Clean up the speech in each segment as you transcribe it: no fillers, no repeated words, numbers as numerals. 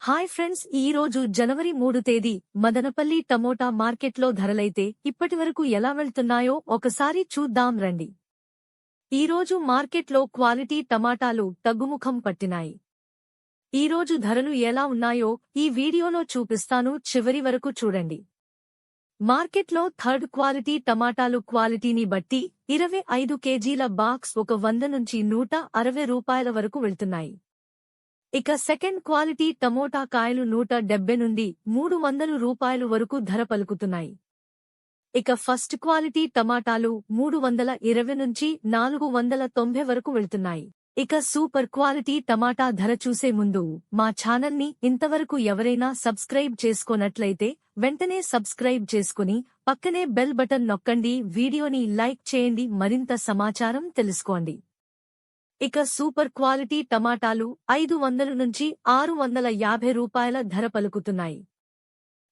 Hi friends, ఈ రోజు జనవరి 3 తేదీ మదనపల్లి టమోటా మార్కెట్లో ధరలైతే ఇప్పటివరకు ఎలా వెళ్తున్నాయో ఒకసారి చూద్దాం రండి. ఈ రోజు మార్కెట్లో క్వాలిటీ టమాటాలు తగ్గుముఖం పట్టినాయి. ఈ రోజు ధరలు ఎలా ఉన్నాయో ఈ వీడియోలో చూపిస్తాను, చివరి వరకు చూడండి. మార్కెట్లో థర్డ్ క్వాలిటీ టమాటాలు క్వాలిటీని బట్టి 25 కేజీల బాక్స్ ఒక 100 నుంచి 160 రూపాయల వరకు వెళ్తున్నాయి. ఇక సెకండ్ క్వాలిటీ టమోటా కాయలు 170 నుండి 300 రూపాయలు వరకు ధర పలుకుతున్నాయి. ఇక ఫస్ట్ క్వాలిటీ టమాటాలు 320 నుంచి 490 వరకు వెళ్తున్నాయి. ఇక సూపర్ క్వాలిటీ టమాటా ధర చూసే ముందు మా ఛానల్ని ఇంతవరకు ఎవరైనా సబ్స్క్రైబ్ చేసుకోనట్లయితే వెంటనే సబ్స్క్రైబ్ చేసుకుని పక్కనే బెల్ బటన్ నొక్కండి, వీడియోని లైక్ చేయండి, మరింత సమాచారం తెలుసుకోండి. ఇక సూపర్ క్వాలిటీ టమాటాలు 500 నుంచి 650 రూపాయల ధర పలుకుతున్నాయి.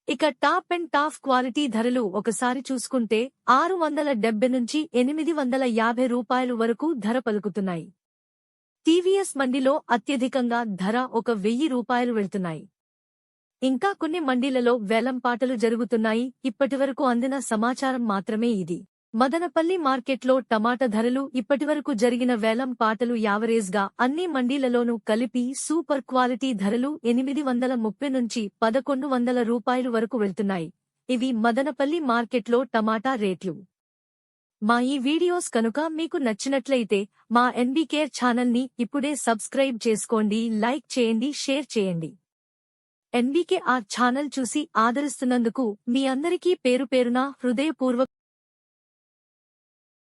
ఇక టాప్ అండ్ టాప్ క్వాలిటీ ధరలు ఒకసారి చూసుకుంటే 670 నుంచి 850 రూపాయలు వరకు ధర పలుకుతున్నాయి. టీవీఎస్ మండిలో అత్యధికంగా ధర 1000 రూపాయలు వెళ్తున్నాయి. ఇంకా కొన్ని మండీలలో వేలంపాటలు జరుగుతున్నాయి. ఇప్పటివరకు అందిన సమాచారం మాత్రమే ఇది. మదనపల్లి మార్కెట్లో టమాటా ధరలు ఇప్పటివరకు జరిగిన వేలం పాటలు యావరేజ్గా అన్ని మండీలలోనూ కలిపి సూపర్ క్వాలిటీ ధరలు 830 నుంచి 1100 రూపాయలు వరకు వెళ్తున్నాయి. ఇవి మదనపల్లి మార్కెట్లో టమాటా రేట్లు. మా ఈ వీడియోస్ కనుక మీకు నచ్చినట్లయితే మా ఎన్బీకే ఛానల్ని ఇప్పుడే సబ్స్క్రైబ్ చేసుకోండి, లైక్ చేయండి, షేర్ చేయండి. ఎన్బీకే ఛానల్ చూసి ఆదరిస్తున్నందుకు మీ అందరికీ పేరు పేరున హృదయపూర్వక